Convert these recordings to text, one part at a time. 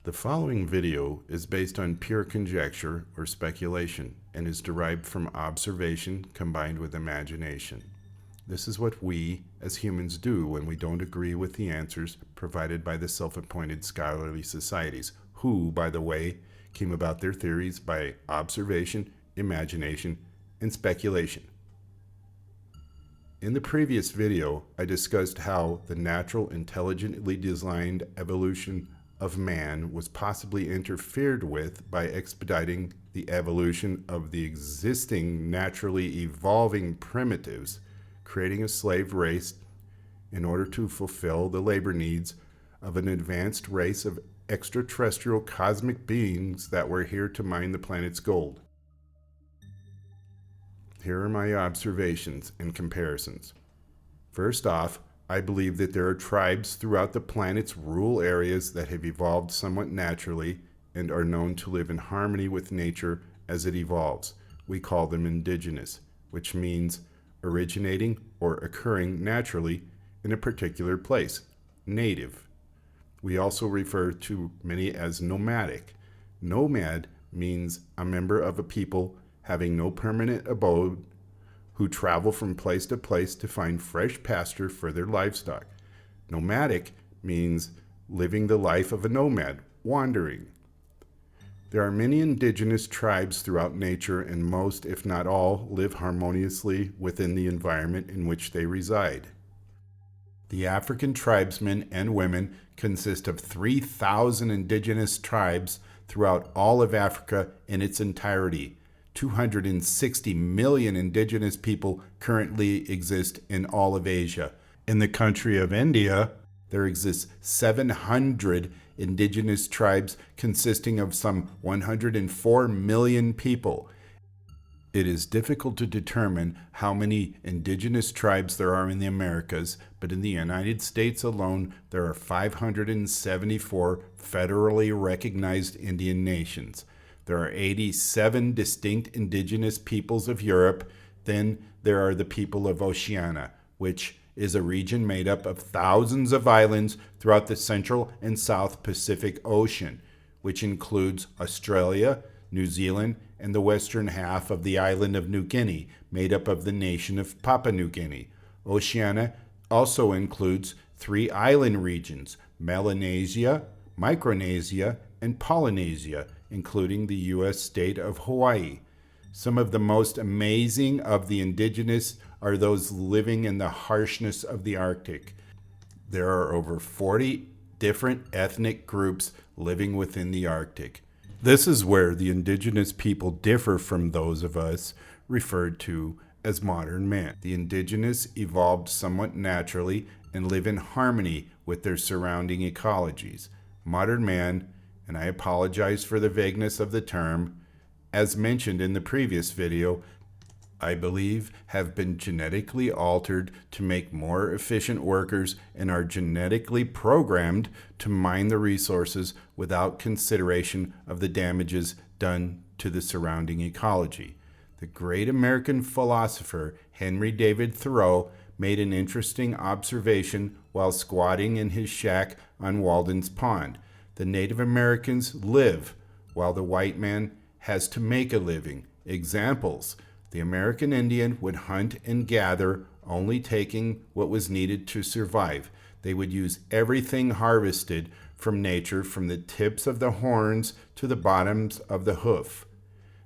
The following video is based on pure conjecture or speculation and is derived from observation combined with imagination. This is what we, as humans, do when we don't agree with the answers provided by the self-appointed scholarly societies, who, by the way, came about their theories by observation, imagination, and speculation. In the previous video, I discussed how the natural, intelligently designed evolution of man was possibly interfered with by expediting the evolution of the existing naturally evolving primitives, creating a slave race in order to fulfill the labor needs of an advanced race of extraterrestrial cosmic beings that were here to mine the planet's gold. Here are my observations and comparisons. First off, I believe that there are tribes throughout the planet's rural areas that have evolved somewhat naturally and are known to live in harmony with nature as it evolves. We call them indigenous, which means originating or occurring naturally in a particular place, native. We also refer to many as nomadic. Nomad means a member of a people having no permanent abode, who travel from place to place to find fresh pasture for their livestock. Nomadic means living the life of a nomad, wandering. There are many indigenous tribes throughout nature, and most, if not all, live harmoniously within the environment in which they reside. The African tribesmen and women consist of 3,000 indigenous tribes throughout all of Africa in its entirety. 260 million indigenous people currently exist in all of Asia. In the country of India, there exists 700 indigenous tribes consisting of some 104 million people. It is difficult to determine how many indigenous tribes there are in the Americas, but in the United States alone, there are 574 federally recognized Indian nations. There are 87 distinct indigenous peoples of Europe. Then there are the people of Oceania, which is a region made up of thousands of islands throughout the Central and South Pacific Ocean, which includes Australia, New Zealand, and the western half of the island of New Guinea, made up of the nation of Papua New Guinea. Oceania also includes 3 island regions, Melanesia, Micronesia, and Polynesia, including the U.S. state of Hawaii. Some of the most amazing of the indigenous are those living in the harshness of the Arctic. There are over 40 different ethnic groups living within the Arctic. This is where the indigenous people differ from those of us referred to as modern man. The indigenous evolved somewhat naturally and live in harmony with their surrounding ecologies. Modern man, and I apologize for the vagueness of the term, as mentioned in the previous video, I believe have been genetically altered to make more efficient workers and are genetically programmed to mine the resources without consideration of the damages done to the surrounding ecology. The great American philosopher Henry David Thoreau made an interesting observation while squatting in his shack on Walden's Pond. The Native Americans live, while the white man has to make a living. Examples: the American Indian would hunt and gather, only taking what was needed to survive. They would use everything harvested from nature, from the tips of the horns to the bottoms of the hoof.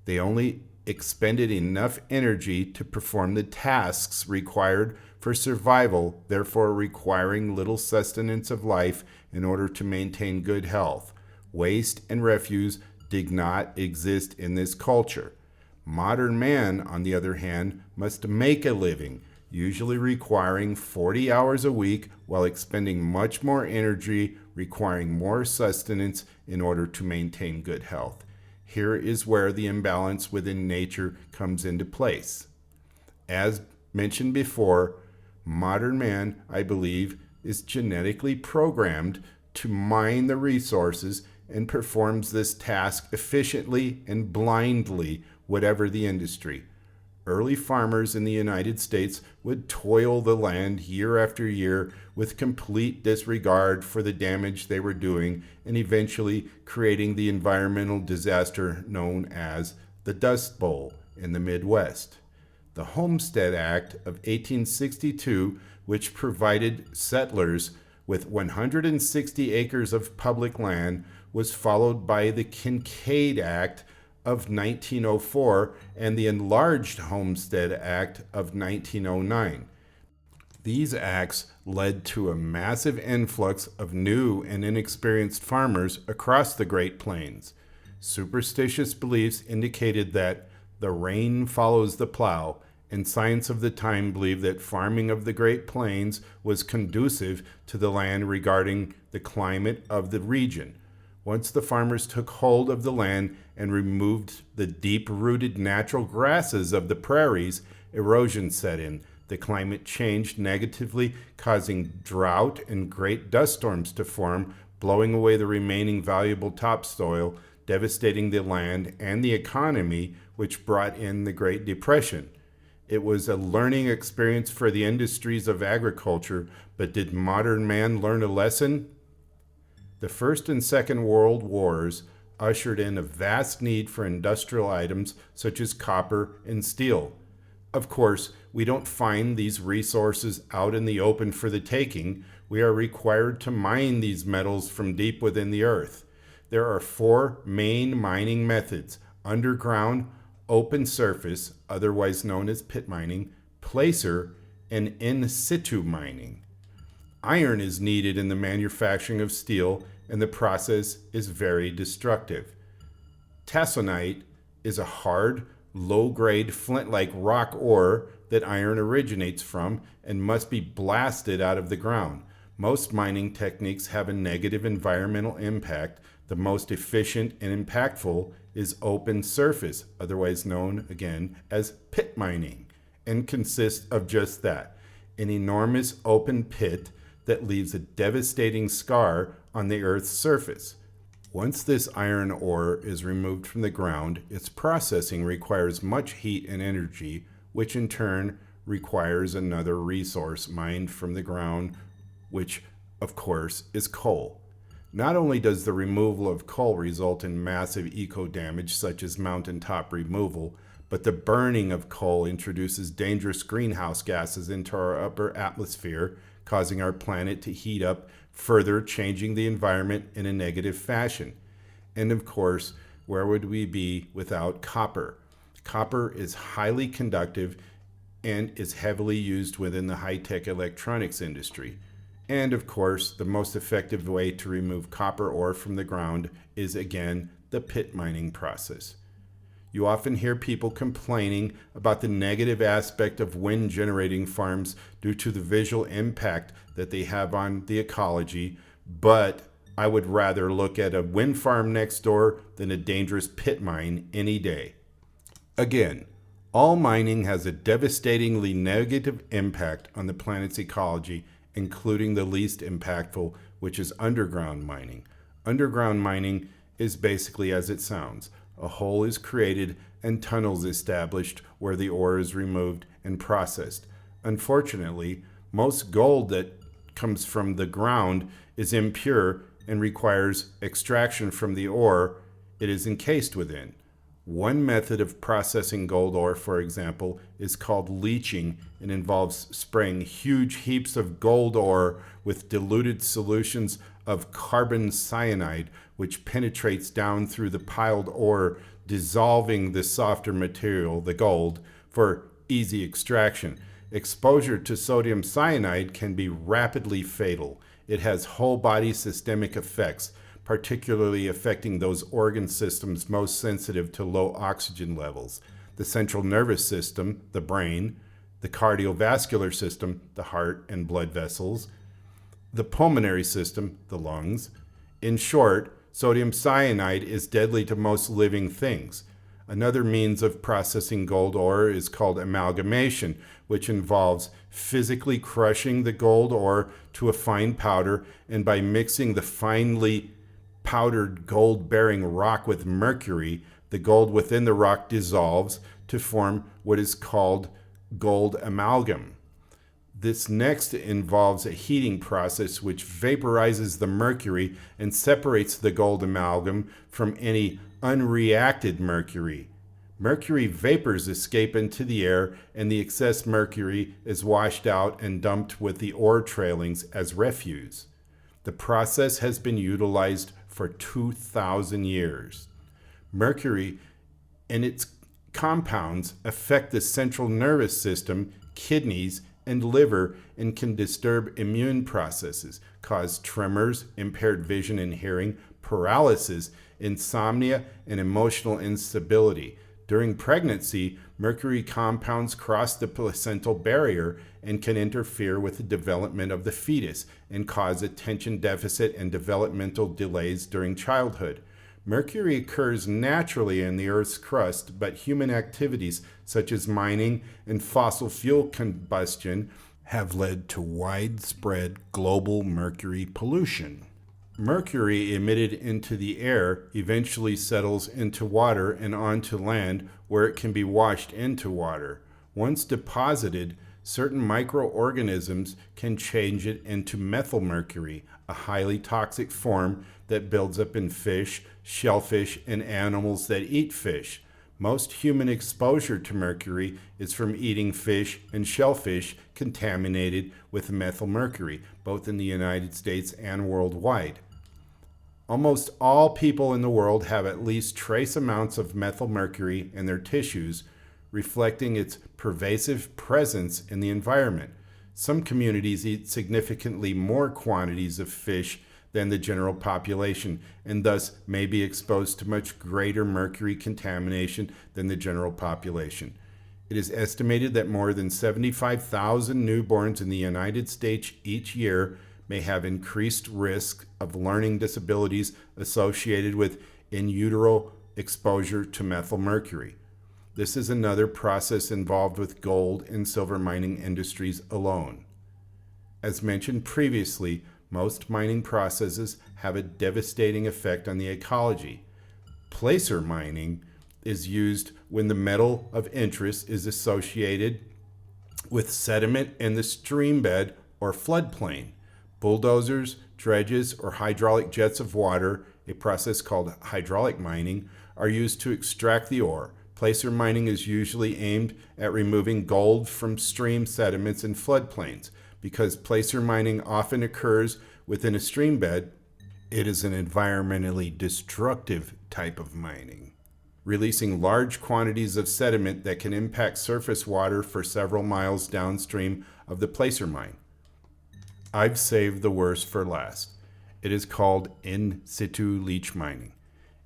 They only expended enough energy to perform the tasks required for survival, therefore requiring little sustenance of life in order to maintain good health. Waste and refuse did not exist in this culture. Modern man, on the other hand, must make a living, usually requiring 40 hours a week while expending much more energy, requiring more sustenance in order to maintain good health. Here is where the imbalance within nature comes into place. As mentioned before, modern man, I believe, is genetically programmed to mine the resources and performs this task efficiently and blindly, whatever the industry. Early farmers in the United States would toil the land year after year with complete disregard for the damage they were doing and eventually creating the environmental disaster known as the Dust Bowl in the Midwest. The Homestead Act of 1862, which provided settlers with 160 acres of public land, was followed by the Kincaid Act of 1904 and the Enlarged Homestead Act of 1909. These acts led to a massive influx of new and inexperienced farmers across the Great Plains. Superstitious beliefs indicated that the rain follows the plow, and science of the time believed that farming of the Great Plains was conducive to the land regarding the climate of the region. Once the farmers took hold of the land and removed the deep-rooted natural grasses of the prairies, erosion set in. The climate changed negatively, causing drought and great dust storms to form, blowing away the remaining valuable topsoil, devastating the land and the economy, which brought in the Great Depression. It was a learning experience for the industries of agriculture, but did modern man learn a lesson? The First and Second World Wars ushered in a vast need for industrial items such as copper and steel. Of course, we don't find these resources out in the open for the taking. We are required to mine these metals from deep within the earth. There are 4 main mining methods: underground, open surface, otherwise known as pit mining, placer, and in situ mining. Iron is needed in the manufacturing of steel, and the process is very destructive. Tassonite is a hard, low-grade flint-like rock ore that iron originates from and must be blasted out of the ground. Most mining techniques have a negative environmental impact. The most efficient and impactful is open surface, otherwise known again as pit mining, and consists of just that: an enormous open pit that leaves a devastating scar on the Earth's surface. Once this iron ore is removed from the ground, its processing requires much heat and energy, which in turn requires another resource mined from the ground, which, of course, is coal. Not only does the removal of coal result in massive eco-damage, such as mountaintop removal, but the burning of coal introduces dangerous greenhouse gases into our upper atmosphere, causing our planet to heat up further, changing the environment in a negative fashion. And of course, where would we be without copper? Copper is highly conductive and is heavily used within the high-tech electronics industry. And of course, the most effective way to remove copper ore from the ground is, again, the pit mining process. You often hear people complaining about the negative aspect of wind generating farms due to the visual impact that they have on the ecology, but I would rather look at a wind farm next door than a dangerous pit mine any day. Again, all mining has a devastatingly negative impact on the planet's ecology, including the least impactful, which is underground mining. Underground mining is basically as it sounds. A hole is created and tunnels established where the ore is removed and processed. Unfortunately, most gold that comes from the ground is impure and requires extraction from the ore it is encased within. One method of processing gold ore, for example, is called leaching and involves spraying huge heaps of gold ore with diluted solutions of carbon cyanide, which penetrates down through the piled ore, dissolving the softer material, the gold, for easy extraction. Exposure to sodium cyanide can be rapidly fatal. It has whole body systemic effects, particularly affecting those organ systems most sensitive to low oxygen levels: the central nervous system, the brain; the cardiovascular system, the heart and blood vessels; the pulmonary system, the lungs. In short, sodium cyanide is deadly to most living things. Another means of processing gold ore is called amalgamation, which involves physically crushing the gold ore to a fine powder, and by mixing the finely powdered gold-bearing rock with mercury, the gold within the rock dissolves, to form what is called gold amalgam. This next involves a heating process which vaporizes the mercury and separates the gold amalgam from any unreacted mercury. Mercury vapors escape into the air, and the excess mercury is washed out and dumped with the ore trailings as refuse. The process has been utilized for 2,000 years. Mercury and its compounds affect the central nervous system, kidneys, and liver, and can disturb immune processes, cause tremors, impaired vision and hearing, paralysis, insomnia, and emotional instability. During pregnancy, mercury compounds cross the placental barrier and can interfere with the development of the fetus and cause attention deficit and developmental delays during childhood. Mercury occurs naturally in the Earth's crust, but human activities such as mining and fossil fuel combustion have led to widespread global mercury pollution. Mercury emitted into the air eventually settles into water and onto land, where it can be washed into water. Once deposited, certain microorganisms can change it into methylmercury, a highly toxic form that builds up in fish, shellfish, and animals that eat fish. Most human exposure to mercury is from eating fish and shellfish contaminated with methylmercury, both in the United States and worldwide. Almost all people in the world have at least trace amounts of methylmercury in their tissues, reflecting its pervasive presence in the environment. Some communities eat significantly more quantities of fish than the general population, and thus may be exposed to much greater mercury contamination than the general population. It is estimated that more than 75,000 newborns in the United States each year may have increased risk of learning disabilities associated with in utero exposure to methylmercury. This is another process involved with gold and silver mining industries alone. As mentioned previously, most mining processes have a devastating effect on the ecology. Placer mining is used when the metal of interest is associated with sediment in the stream bed or floodplain. Bulldozers, dredges, or hydraulic jets of water, a process called hydraulic mining, are used to extract the ore. Placer mining is usually aimed at removing gold from stream sediments and floodplains. Because placer mining often occurs within a stream bed, it is an environmentally destructive type of mining, releasing large quantities of sediment that can impact surface water for several miles downstream of the placer mine. I've saved the worst for last. It is called in situ leach mining.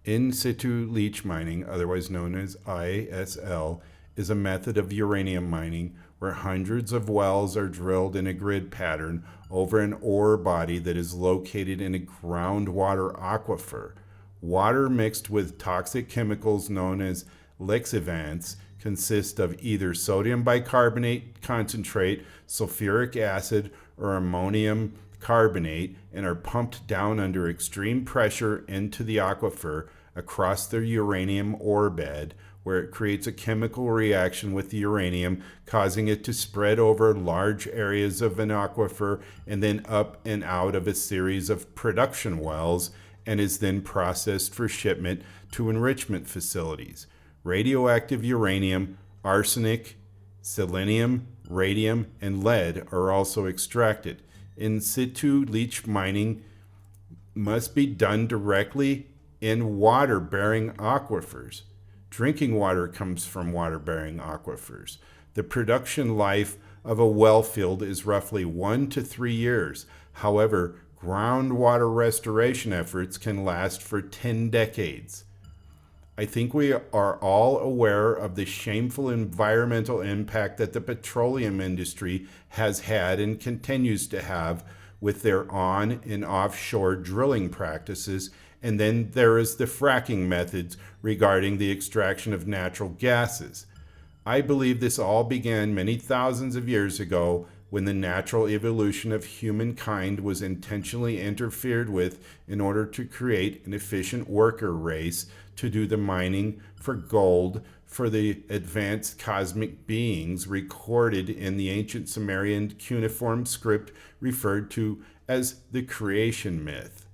In situ leach mining, otherwise known as ISL, is a method of uranium mining where hundreds of wells are drilled in a grid pattern over an ore body that is located in a groundwater aquifer. Water mixed with toxic chemicals known as lexivants consist of either sodium bicarbonate concentrate, sulfuric acid, or ammonium carbonate and are pumped down under extreme pressure into the aquifer across the uranium ore bed, where it creates a chemical reaction with the uranium, causing it to spread over large areas of an aquifer and then up and out of a series of production wells, and is then processed for shipment to enrichment facilities. Radioactive uranium, arsenic, selenium, radium, and lead are also extracted. In situ leach mining must be done directly in water-bearing aquifers. Drinking water comes from water-bearing aquifers. The production life of a well field is roughly 1 to 3 years. However, groundwater restoration efforts can last for 10 decades. I think we are all aware of the shameful environmental impact that the petroleum industry has had and continues to have with their on and offshore drilling practices, and then there is the fracking methods regarding the extraction of natural gases. I believe this all began many thousands of years ago when the natural evolution of humankind was intentionally interfered with in order to create an efficient worker race to do the mining for gold for the advanced cosmic beings recorded in the ancient Sumerian cuneiform script referred to as the creation myth.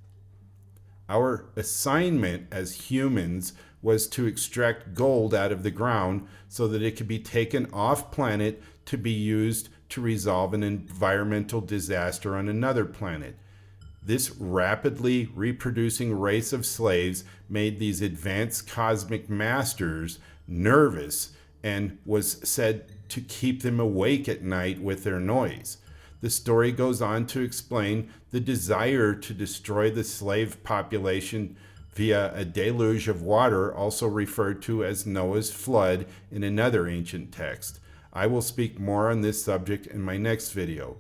Our assignment as humans was to extract gold out of the ground so that it could be taken off planet to be used to resolve an environmental disaster on another planet. This rapidly reproducing race of slaves made these advanced cosmic masters nervous and was said to keep them awake at night with their noise. The story goes on to explain the desire to destroy the slave population via a deluge of water, also referred to as Noah's flood in another ancient text. I will speak more on this subject in my next video.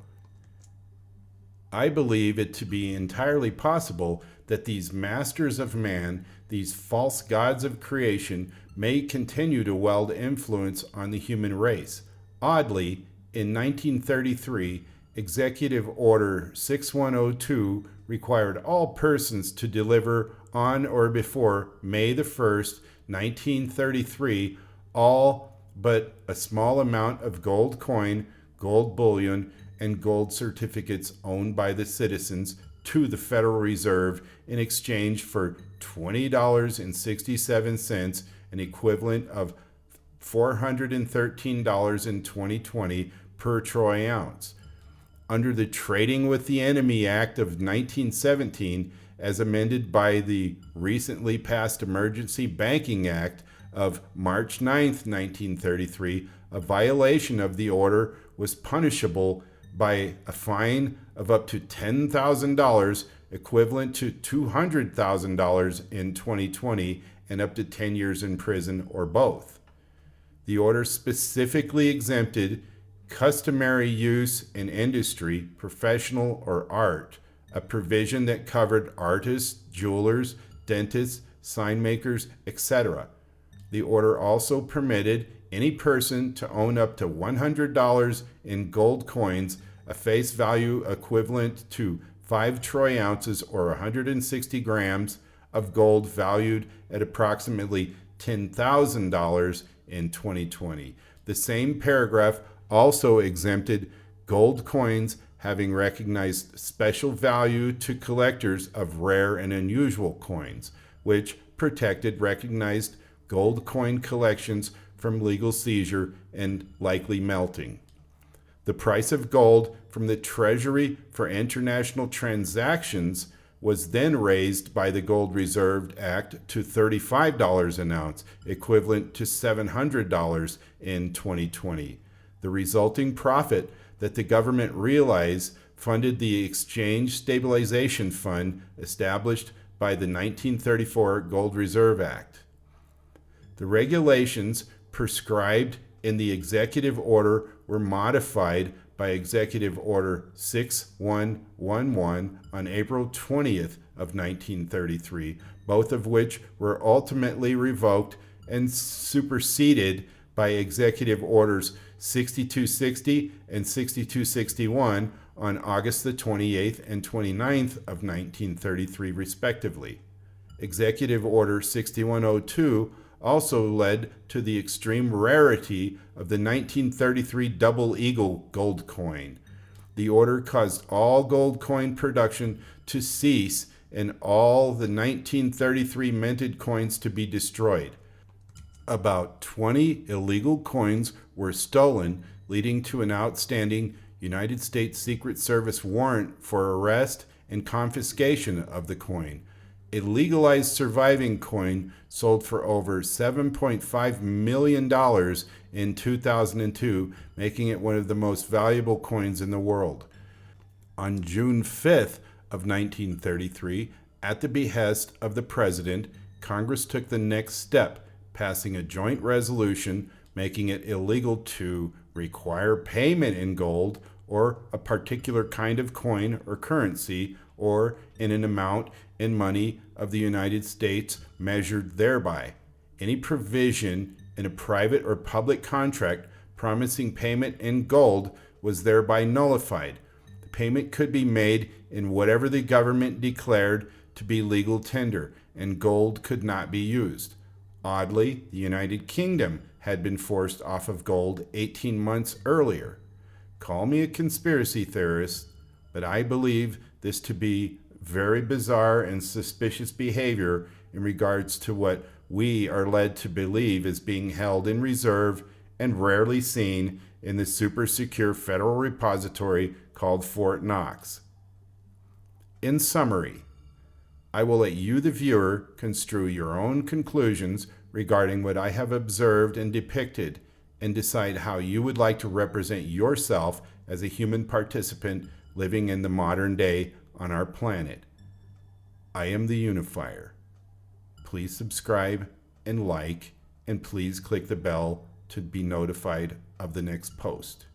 I believe it to be entirely possible that these masters of man, these false gods of creation, may continue to wield influence on the human race. Oddly, in 1933, Executive Order 6102 required all persons to deliver on or before May the 1st, 1933, all but a small amount of gold coin, gold bullion, and gold certificates owned by the citizens to the Federal Reserve in exchange for $20.67, an equivalent of $413 in 2020 per troy ounce. Under the Trading with the Enemy Act of 1917, as amended by the recently passed Emergency Banking Act of March 9, 1933, a violation of the order was punishable by a fine of up to $10,000, equivalent to $200,000 in 2020, and up to 10 years in prison or both. The order specifically exempted customary use in industry, professional, or art, a provision that covered artists, jewelers, dentists, sign makers, etc. The order also permitted any person to own up to $100 in gold coins, a face value equivalent to 5 troy ounces or 160 grams of gold valued at approximately $10,000 in 2020. The same paragraph also exempted gold coins having recognized special value to collectors of rare and unusual coins, which protected recognized gold coin collections from legal seizure and likely melting. The price of gold from the Treasury for international transactions was then raised by the Gold Reserve Act to $35 an ounce, equivalent to $700 in 2020. The resulting profit that the government realized funded the Exchange Stabilization Fund established by the 1934 Gold Reserve Act. The regulations prescribed in the executive order were modified by Executive Order 6111 on April 20th of 1933, both of which were ultimately revoked and superseded by Executive Orders 6260 and 6261 on August the 28th and 29th of 1933, respectively. Executive Order 6102 also led to the extreme rarity of the 1933 Double Eagle gold coin. The order caused all gold coin production to cease and all the 1933 minted coins to be destroyed. About 20 illegal coins were stolen, leading to an outstanding United States Secret Service warrant for arrest and confiscation of the coin. A legalized surviving coin sold for over $7.5 million in 2002, making it one of the most valuable coins in the world. On June 5th of 1933, at the behest of the President, Congress took the next step, passing a joint resolution making it illegal to require payment in gold or a particular kind of coin or currency or in an amount in money of the United States measured thereby. Any provision in a private or public contract promising payment in gold was thereby nullified. The payment could be made in whatever the government declared to be legal tender, and gold could not be used. Oddly, the United Kingdom had been forced off of gold 18 months earlier. Call me a conspiracy theorist, but I believe this to be very bizarre and suspicious behavior in regards to what we are led to believe is being held in reserve and rarely seen in the super secure federal repository called Fort Knox. In summary, I will let you, the viewer, construe your own conclusions regarding what I have observed and depicted and decide how you would like to represent yourself as a human participant living in the modern day on our planet. I am the Unifier. Please subscribe and like, and please click the bell to be notified of the next post.